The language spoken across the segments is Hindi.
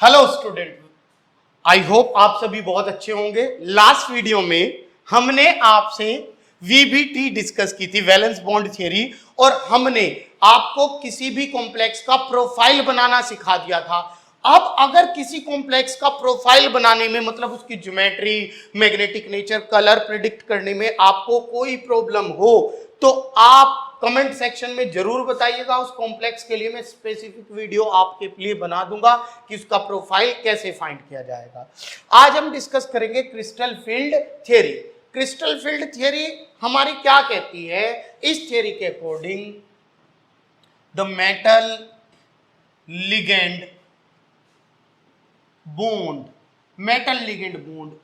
हेलो स्टूडेंट, आई होप आप सभी बहुत अच्छे होंगे। लास्ट वीडियो में हमने आपसे वीबीटी डिस्कस की थी, वैलेंस बॉन्ड थ्योरी, और हमने आपको किसी भी कॉम्प्लेक्स का प्रोफाइल बनाना सिखा दिया था। अब अगर किसी कॉम्प्लेक्स का प्रोफाइल बनाने में, मतलब उसकी geometry, magnetic nature, colour predict करने में आपको कोई प्रॉब्लम हो तो आप कमेंट सेक्शन में जरूर बताइएगा। उस कॉम्प्लेक्स के लिए मैं स्पेसिफिक वीडियो आपके लिए बना दूंगा कि उसका प्रोफाइल कैसे फाइंड किया जाएगा। आज हम डिस्कस करेंगे crystal field theory. Crystal field theory हमारी क्या कहती है? इस थ्योरी के according the metal ligand bond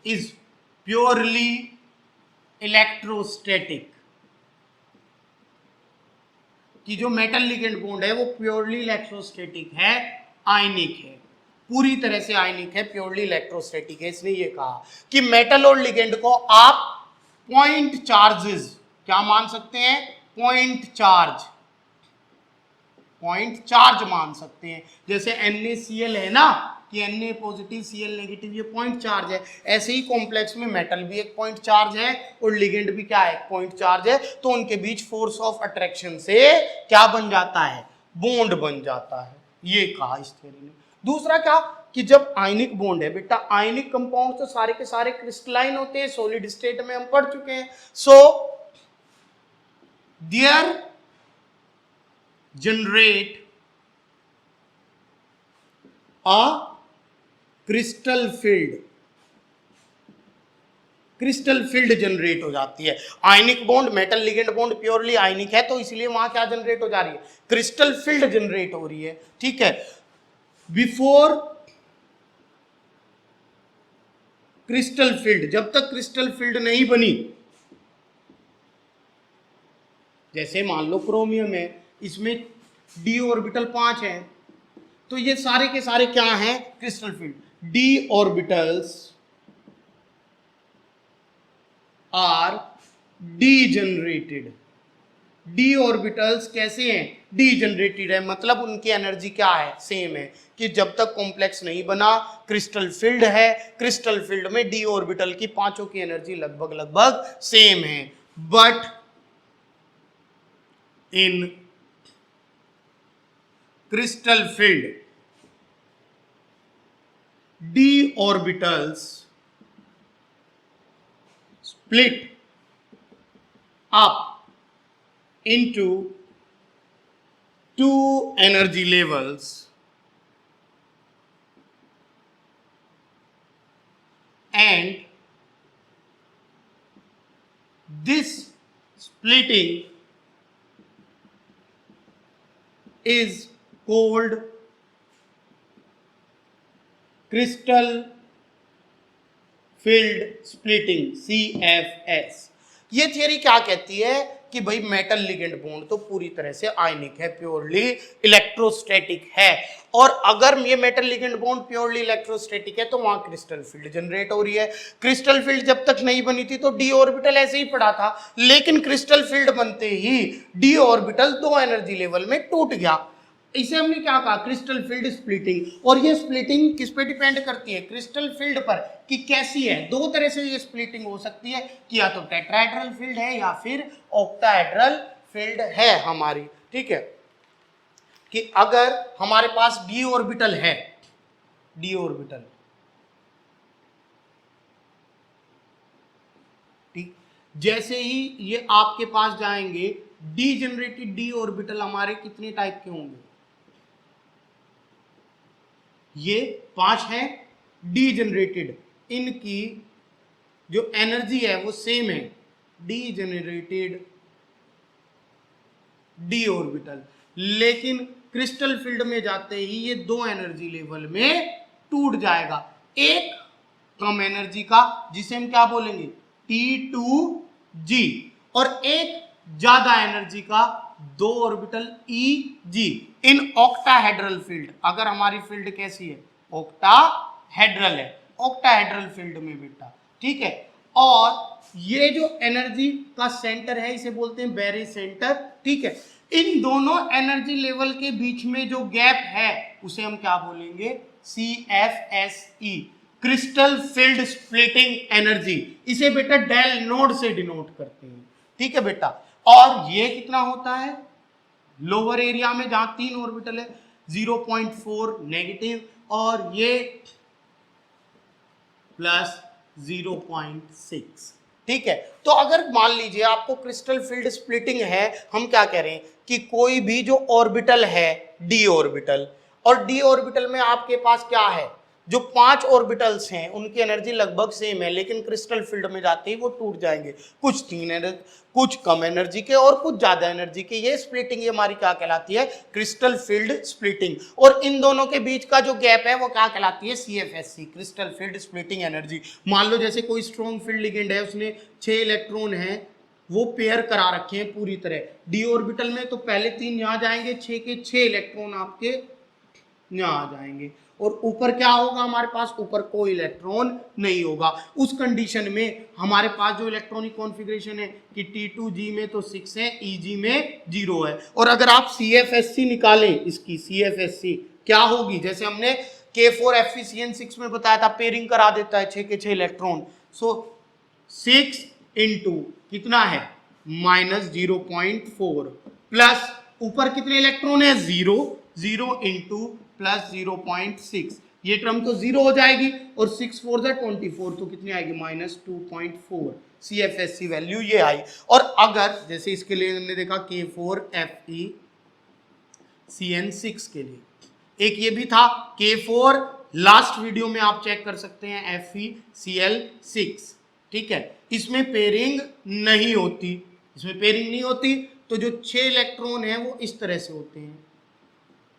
is purely electrostatic। कि जो मेटल लिगेंड बॉन्ड है वो प्योरली इलेक्ट्रोस्टैटिक है, आयनिक है, पूरी तरह से आयनिक है, प्योरली इलेक्ट्रोस्टैटिक है। इसने ये कहा कि मेटल और लिगेंड को आप पॉइंट चार्जेस क्या मान सकते हैं? पॉइंट चार्ज मान सकते हैं। जैसे NaCl है ना, कि Na पॉजिटिव Cl नेगेटिव, ये पॉइंट चार्ज है। ऐसे ही कॉम्प्लेक्स में मेटल भी एक पॉइंट चार्ज है और लिगेंड भी क्या है? पॉइंट चार्ज है। तो उनके बीच फोर्स ऑफ अट्रैक्शन से क्या बन जाता है? बॉन्ड बन जाता है। ये कहा इस थ्योरी ने। दूसरा क्या कि जब आयनिक बॉन्ड है बेटा, आयनिक कंपाउंड तो सारे के सारे क्रिस्टलाइन होते हैं, सॉलिड स्टेट में हम पढ़ चुके हैं। So there generate a crystal field generate हो जाती है। Ionic bond, metal ligand bond purely ionic है, तो इसलिए वहां क्या जनरेट हो जा रही है? क्रिस्टल फील्ड जनरेट हो रही है। ठीक है। बिफोर क्रिस्टल फील्ड, जब तक क्रिस्टल फील्ड नहीं बनी, जैसे मान लो क्रोमियम है, इसमें d ऑर्बिटल 5 है, तो ये सारे के सारे क्या हैं? Crystal field. d orbitals are degenerated. d orbitals कैसे हैं? डीजनरेटेड है, मतलब उनकी एनर्जी क्या है? सेम है। कि जब तक कॉम्प्लेक्स नहीं बना, क्रिस्टल फील्ड है, क्रिस्टल फील्ड में d ऑर्बिटल की पांचों की एनर्जी लगभग सेम है। But in crystal field, d orbitals split up into two energy levels and this splitting is called crystal field splitting, CFS। ये थियरी क्या कहती है कि भाई मेटल लिगेंड बॉन्ड तो पूरी तरह से आयनिक है, प्योरली इलेक्ट्रोस्टैटिक है, और अगर ये metal ligand bond purely electrostatic है तो वहां क्रिस्टल फील्ड जनरेट हो रही है। क्रिस्टल फील्ड जब तक नहीं बनी थी तो d ऑर्बिटल ऐसे ही पड़ा था, लेकिन क्रिस्टल फील्ड बनते ही d ऑर्बिटल दो एनर्जी लेवल में टूट गया। इसे हमने क्या कहा? Crystal field splitting. और ये स्प्लिटिंग किस पे डिपेंड करती है? क्रिस्टल फील्ड पर, कि कैसी है। दो तरह से ये स्प्लिटिंग हो सकती है, कि या तो टेट्राहेड्रल फील्ड है या फिर ऑक्टाहेड्रल फील्ड है हमारी। ठीक है। कि अगर हमारे पास d ऑर्बिटल है, d ऑर्बिटल, ठीक, जैसे ही ये आपके पास जाएंगे, डीजनरेटेड d ऑर्बिटल हमारे कितने टाइप के होंगे? ये 5 हैं डीजनरेटेड। इनकी जो एनर्जी है वो सेम है, डीजनरेटेड d ऑर्बिटल, लेकिन क्रिस्टल फील्ड में जाते ही ये दो एनर्जी लेवल में टूट जाएगा। एक कम एनर्जी का, जिसे हम क्या बोलेंगे? T2G, और एक ज्यादा एनर्जी का, दो orbital EG, in octahedral field. अगर हमारी फील्ड कैसी है? ऑक्टाहेड्रल है, ऑक्टाहेड्रल फील्ड में बेटा। ठीक है। और ये जो एनर्जी का सेंटर है इसे बोलते हैं बैरी सेंटर। ठीक है। इन दोनों एनर्जी लेवल के बीच में जो गैप है उसे हम क्या बोलेंगे? CFSE, crystal field splitting energy. इसे बेटा डेल नोड से डिनोट करते हैं, ठीक है बेटा। और ये कितना होता है लोअर एरिया में जहां 3 ऑर्बिटल है 0.4 नेगेटिव, और ये प्लस 0.6, ठीक है। तो अगर मान लीजिए आपको क्रिस्टल फील्ड स्प्लिटिंग है, हम क्या कह रहे हैं कि कोई भी जो ऑर्बिटल है डी ऑर्बिटल, और डी ऑर्बिटल में आपके पास क्या है, जो 5 ऑर्बिटल्स हैं उनकी एनर्जी लगभग सेम है, लेकिन क्रिस्टल फील्ड में जाते ही वो टूट जाएंगे, कुछ 3 एनर्जी, कुछ कम एनर्जी के और कुछ ज्यादा एनर्जी के। ये स्प्लिटिंग ये हमारी क्या कहलाती है, क्रिस्टल फील्ड स्प्लिटिंग। और इन दोनों के बीच का जो गैप है वो क्या कहलाती है, CFSC, crystal field splitting energy. मान लो जैसे कोई स्ट्रॉन्ग फील्ड लिगेंड है, उसने 6 इलेक्ट्रॉन है, वो पेयर करा रखे हैं पूरी तरह डी ऑर्बिटल में, तो पहले 3 यहां जाएंगे, 6 के 6 इलेक्ट्रॉन आपके यहां आ जाएंगे, और ऊपर क्या होगा हमारे पास, ऊपर कोई इलेक्ट्रॉन नहीं होगा। उस कंडीशन में हमारे पास जो इलेक्ट्रॉनिक कॉन्फ़िगरेशन है कि T2G में तो 6 है, EG में 0 है। और अगर आप CFSC निकालें, इसकी CFSC क्या होगी, जैसे हमने K4FeCN6 में बताया था, पेयरिंग करा देता है 6 के 6 इलेक्ट्रॉन। सो 6 इंटू कितना है -0.4 प्लस ऊपर कितने इलेक्ट्रॉन है 0 इंटू प्लस 0.6, ये टर्म तो 0 हो जाएगी, और 6 4 24, तो कितनी आएगी -2.4। CFSC वैल्यू ये आई। और अगर जैसे इसके लिए हमने देखा K4FeCN6 के लिए, एक ये भी था K4, लास्ट वीडियो में आप चेक कर सकते हैं, FeCl6, ठीक है। इसमें पेयरिंग नहीं होती, इसमें पेयरिंग नहीं होती, तो जो 6 इलेक्ट्रॉन है वो इस तरह से होते हैं,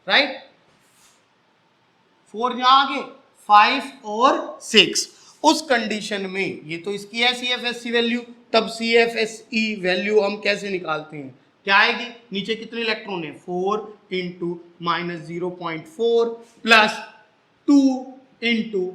राइट। 4 यहां आगे, 5 और 6। उस कंडीशन में ये तो इसकी है CFSC वैल्यू, तब CFSE वैल्यू हम कैसे निकालते हैं, क्या आएगी, नीचे कितने इलेक्ट्रॉन है 4 इंटू -0.4 प्लस 2 इंटू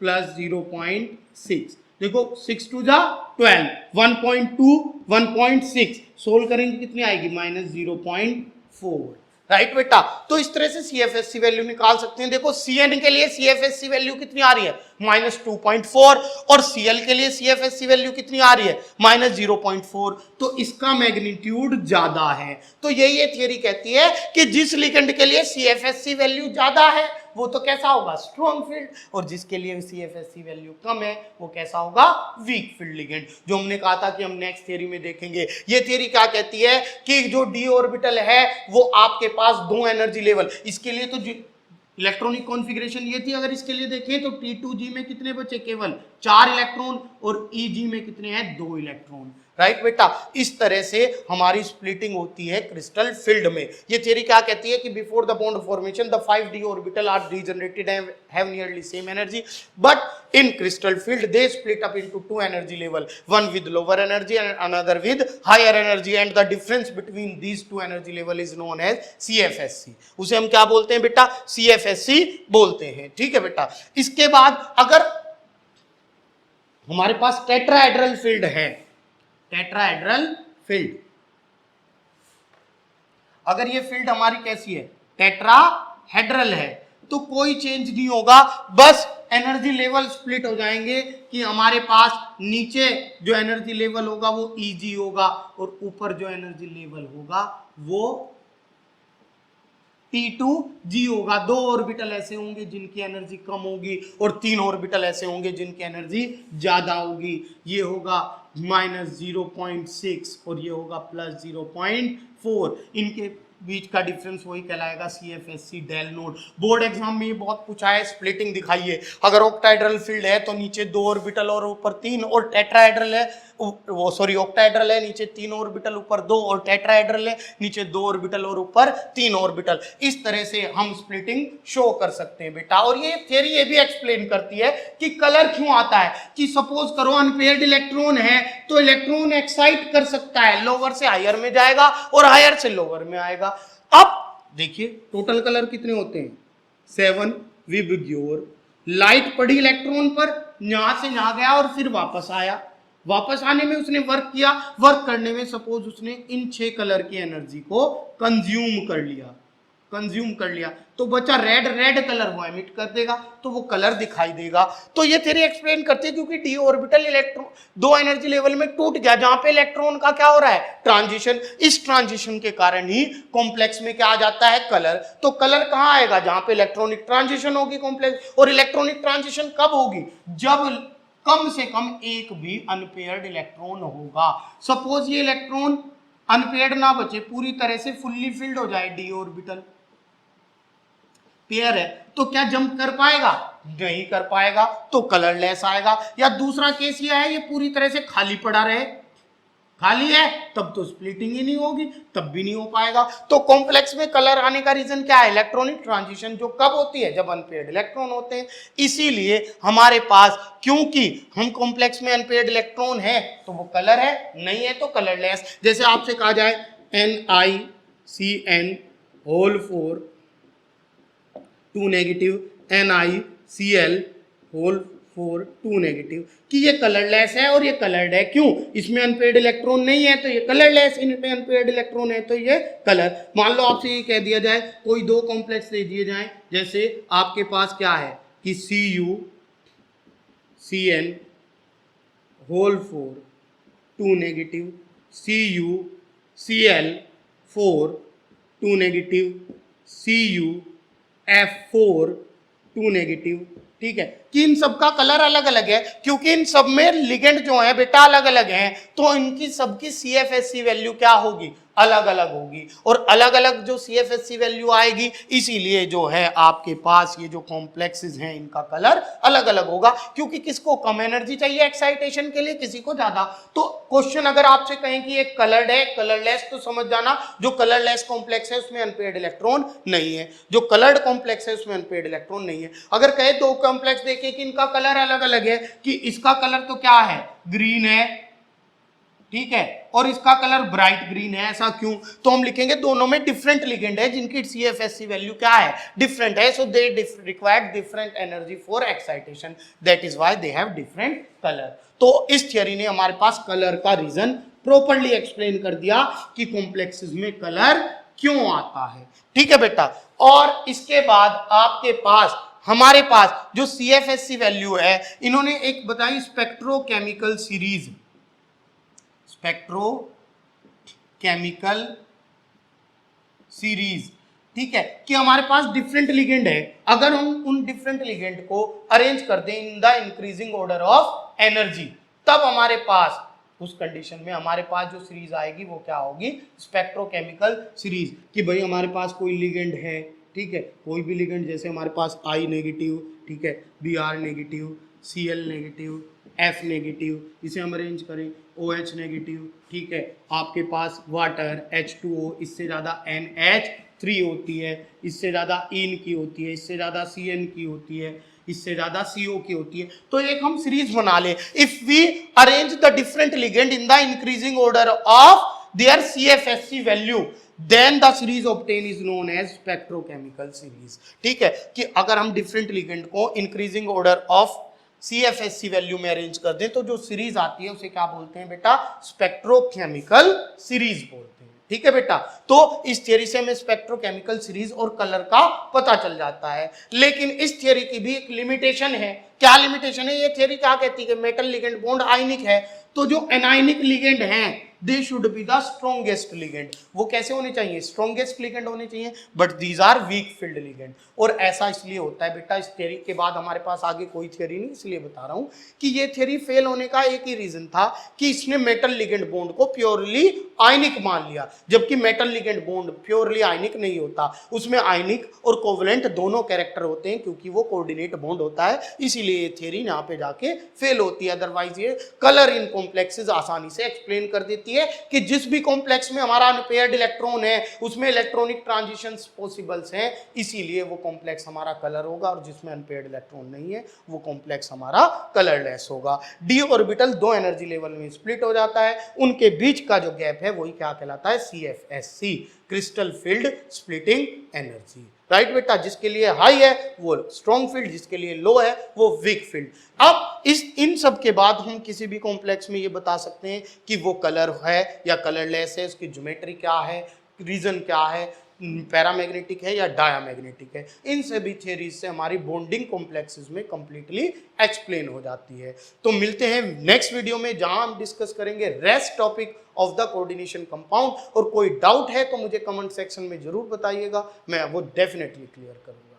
प्लस 0.6। देखो 6 2 जा 12, 1.2 1.6 सोल्व करेंगे कितनी आएगी -0.4, राइट बेटा। तो इस तरह से CFSC वैल्यू निकाल सकते हैं। देखो CN के लिए CFSC वैल्यू कितनी आ रही है -2.4, और Cl के लिए CFSC वैल्यू कितनी आ रही है -0.4, तो इसका मैग्नीट्यूड ज्यादा है। तो यही ये थियरी कहती है कि जिस लिगेंड के लिए CFSC वैल्यू ज्यादा है वो तो कैसा होगा, स्ट्रॉन्ग फील्ड, और जिसके लिए CFSC वैल्यू कम है वो कैसा होगा, वीक फील्ड लिगेंड, जो हमने कहा था कि हम नेक्स्ट थियरी में देखेंगे। ये थियरी क्या कहती है कि जो डी ऑर्बिटल है वो आपके पास 2 एनर्जी लेवल, इसके लिए तो इलेक्ट्रॉनिक कॉन्फ़िगरेशन ये थी, अगर इसके लिए देखें तो T2G में कितने बचे, केवल 4 इलेक्ट्रॉन, और EG में कितने हैं 2 इलेक्ट्रॉन, राइट बेटा। इस तरह से हमारी स्प्लिटिंग होती है क्रिस्टल फील्ड में। ये थियरी क्या कहती है कि before the bond formation the 5d orbital are degenerated and have nearly same energy, but in crystal field they split up into 2 energy level, one with lower energy and another with higher energy, and the difference between these 2 energy level is known as CFSC। उसे हम क्या बोलते हैं बेटा, CFSC बोलते हैं, ठीक है बेटा। इसके बाद अगर हमारे पास टेट्राहेड्रल फील्ड है, टेट्राहेड्रल फील्ड, अगर ये फील्ड हमारी कैसी है, टेट्राहेड्रल है, तो कोई चेंज नहीं होगा, बस एनर्जी लेवल स्प्लिट हो जाएंगे कि हमारे पास नीचे जो एनर्जी लेवल होगा वो EG होगा, और ऊपर जो एनर्जी लेवल होगा वो T2G होगा। 2 ऑर्बिटल ऐसे होंगे जिनकी एनर्जी कम होगी, और 3 ऑर्बिटल ऐसे होंगे जिनकी एनर्जी ज्यादा होगी। ये होगा -0.6 और ये होगा +0.4, इनके बीच का डिफरेंस वही कहलाएगा CFSC डेल नोड। बोर्ड एग्जाम में ये बहुत पूछा है, स्प्लिटिंग दिखाइए। अगर ऑक्टाहेड्रल फील्ड है तो नीचे 2 ऑर्बिटल और ऊपर 3, और टेट्राहेड्रल है ऑक्टाहेड्रल है, नीचे 3 ऑर्बिटल ऊपर 2, और टेट्राहेड्रल है, नीचे 2 ऑर्बिटल और ऊपर 3 ऑर्बिटल। इस तरह से हम स्प्लिटिंग शो कर सकते हैं बेटा। और ये थियरी ये भी एक्सप्लेन करती है कि कलर क्यों आता है, कि सपोज करो अनपेयर्ड इलेक्ट्रॉन है तो इलेक्ट्रॉन एक्साइट कर सकता है, लोअर से हायर में जाएगा और हायर से लोअर में आएगा। अब देखिए टोटल कलर कितने होते हैं 7 विबग्योर। लाइट पड़ी इलेक्ट्रॉन पर, यहां से यहां गया और फिर वापस आया, वापस आने में उसने वर्क किया, वर्क करने में सपोज उसने इन 6 कलर की एनर्जी को कंज्यूम कर लिया, कंज्यूम कर लिया तो बचा रेड, रेड कलर वो एमिट कर देगा तो वो कलर दिखाई देगा। तो ये थ्योरी एक्सप्लेन करती है क्योंकि डी ऑर्बिटल इलेक्ट्रॉन दो एनर्जी लेवल में टूट गया जहां पे इलेक्ट्रॉन का क्या हो रहा है, ट्रांजिशन। इस ट्रांजिशन के कारण ही कॉम्प्लेक्स में क्या आ जाता है, कलर। तो कलर कहां आएगा, जहां पे इलेक्ट्रॉनिक ट्रांजिशन होगी कॉम्प्लेक्स। और इलेक्ट्रॉनिक ट्रांजिशन कब होगी, जब कम से कम एक भी अनपेयर्ड इलेक्ट्रॉन होगा। सपोज ये इलेक्ट्रॉन अनपेयर्ड ना बचे, पूरी तरह से फुल्ली फिल्ड हो जाए, डी ऑर्बिटल पेयर है, तो क्या जंप कर पाएगा, नहीं कर पाएगा, तो कलरलेस आएगा। या दूसरा केस ये है, ये पूरी तरह से खाली पड़ा रहे, खाली है तब तो स्प्लिटिंग ही नहीं होगी, तब भी नहीं हो पाएगा। तो कॉम्प्लेक्स में कलर आने का रीजन क्या है, इलेक्ट्रॉनिक ट्रांजिशन, जो कब होती है, जब अनपेयर्ड इलेक्ट्रॉन होते हैं। इसीलिए हमारे पास, क्योंकि हम कॉम्प्लेक्स में अनपेयर्ड इलेक्ट्रॉन है तो वो कलर है, नहीं है तो कलरलेस। जैसे आपसे कहा जाए NiCN whole 4 2 negative, NiCl whole 4 2 negative, कि ये कलरलेस है और ये कलर्ड है। क्यों, इसमें अनपेयर्ड इलेक्ट्रॉन नहीं है तो ये कलरलेस, इनमें अनपेयर्ड इलेक्ट्रॉन है तो ये कलर। मान लो आपसे ये कह दिया जाए, कोई दो कॉम्प्लेक्स दे दिए जाए, जैसे आपके पास क्या है कि CuCN whole 4 2 negative, CuCl 4 2 negative, CuF4 2 negative. ठीक है, कि इन सबका कलर अलग अलग है, क्योंकि इन सब में लिगेंड जो है बेटा अलग अलग हैं, तो इनकी सबकी CFSC वैल्यू क्या होगी, अलग अलग होगी। और अलग अलग जो CFSC वैल्यू आएगी, इसीलिए जो है आपके पास ये जो कॉम्प्लेक्सेस हैं इनका कलर अलग अलग होगा, क्योंकि किसको कम एनर्जी चाहिए एक्साइटेशन के लिए, किसी को ज्यादा। तो क्वेश्चन अगर आपसे कहें कि एक कलर्ड है, कलरलेस, तो समझ जाना जो कलरलेस कॉम्प्लेक्स है उसमें अनपेयर्ड इलेक्ट्रॉन नहीं है, जो कलर्ड कॉम्प्लेक्स है उसमें अनपेयर्ड इलेक्ट्रॉन नहीं है। अगर कहे दो कॉम्प्लेक्स देखे कि इनका कलर अलग अलग है, कि इसका कलर तो क्या है, ग्रीन है, ठीक है, और इसका कलर ब्राइट ग्रीन है, ऐसा क्यों, तो हम लिखेंगे दोनों में डिफरेंट लिगेंड है जिनकी CFSC वैल्यू क्या है, डिफरेंट है, so they require different energy for excitation, that is why they have different colour. तो इस थियरी ने हमारे पास कलर का रीजन प्रॉपर्ली एक्सप्लेन कर दिया कि कॉम्प्लेक्सेस में कलर क्यों आता है। ठीक है बेटा, और इसके बाद आपके पास, हमारे पास जो CFSC वैल्यू है, इन्होंने एक बताई स्पेक्ट्रोकेमिकल सीरीज, स्पेक्ट्रोकेमिकल सीरीज, ठीक है, कि हमारे पास डिफरेंट लिगेंड है। अगर हम उन डिफरेंट लिगेंड को अरेंज कर दें इन the increasing order of energy, तब हमारे पास, उस कंडीशन में हमारे पास जो सीरीज आएगी वो क्या होगी, स्पेक्ट्रोकेमिकल सीरीज। कि भाई हमारे पास कोई लिगेंड है, ठीक है, कोई भी लिगेंड, जैसे हमारे पास I नेगेटिव, ठीक है, Br negative, Cl negative, F negative, इसे हम अरेंज करें, OH नेगेटिव, ठीक है, आपके पास वाटर H2O, इससे ज़्यादा NH3 होती है, इससे ज़्यादा इन की होती है, इससे ज़्यादा Cn की होती है, इससे ज्यादा CO की होती है। तो एक हम सीरीज बना ले, if we arrange the different ligand in the increasing order of their CFSC value, then the series obtain is known as spectrochemical series. ठीक है, कि अगर हम डिफरेंट लिगेंड को increasing order of CFSC value में अरेंज कर दें तो जो सीरीज आती है उसे क्या बोलते हैं बेटा, स्पेक्ट्रोकेमिकल सीरीज बोलते हैं। ठीक है बेटा, तो इस थियरी से हमें स्पेक्ट्रोकेमिकल सीरीज और कलर का पता चल जाता है। लेकिन इस थियरी की भी एक लिमिटेशन है। क्या लिमिटेशन है, ये थियरी क्या कहती है कि मेटल लिगेंड बॉन्ड आयनिक है, तो जो एनायनिक लिगेंड हैं they should be the strongest ligand. वो कैसे होने चाहिए, स्ट्रॉन्गेस्ट लिगेंड होने चाहिए, but these are weak field ligand. और ऐसा इसलिए होता है बेटा, इस थियरी के बाद हमारे पास आगे कोई थियरी नहीं, इसलिए बता रहा हूं कि ये थियरी फेल होने का एक ही रीजन था कि इसने मेटल लिगेंड बॉन्ड को प्योरली आयनिक मान लिया, जबकि मेटल लिगेंड बॉन्ड प्योरली आयनिक नहीं होता, उसमें आयनिक और कोवलेंट दोनों कैरेक्टर होते हैं, क्योंकि वो कोऑर्डिनेट बॉन्ड होता है, इसीलिए ये थियरी यहाँ पे जाके फेल होती है। अदरवाइज ये कलर इन कॉम्प्लेक्सेस आसानी से एक्सप्लेन कर देती है कि जिस भी कॉम्प्लेक्स में हमारा अनपेयर्ड इलेक्ट्रॉन है उसमें इलेक्ट्रॉनिक ट्रांजिशंस पॉसिबल्स हैं, इसीलिए वो कॉम्प्लेक्स हमारा कलर होगा, और जिसमें अनपेयर्ड इलेक्ट्रॉन नहीं है वो कॉम्प्लेक्स हमारा कलरलेस होगा। डी ऑर्बिटल दो एनर्जी लेवल में स्प्लिट हो जाता है, उनके बीच का जो गैप है वही क्या कहलाता है, CFSC, crystal field splitting energy. Right बेटा, जिसके लिए हाई है वो स्ट्रॉन्ग फील्ड, जिसके लिए लो है वो वीक फील्ड। अब इन सब के बाद हम किसी भी कॉम्प्लेक्स में ये बता सकते हैं कि वो कलर है या कलरलेस है, उसकी ज्योमेट्री क्या है, रीजन क्या है, पैरामैग्नेटिक है या डायामैग्नेटिक है। इन सभी थ्योरीज से हमारी बॉन्डिंग कॉम्प्लेक्सेस में कंप्लीटली एक्सप्लेन हो जाती है। तो मिलते हैं नेक्स्ट वीडियो में, जहां हम डिस्कस करेंगे rest topic of the coordination compound. और कोई डाउट है तो मुझे कमेंट सेक्शन में जरूर बताइएगा, मैं वो डेफिनेटली क्लियर करूंगा।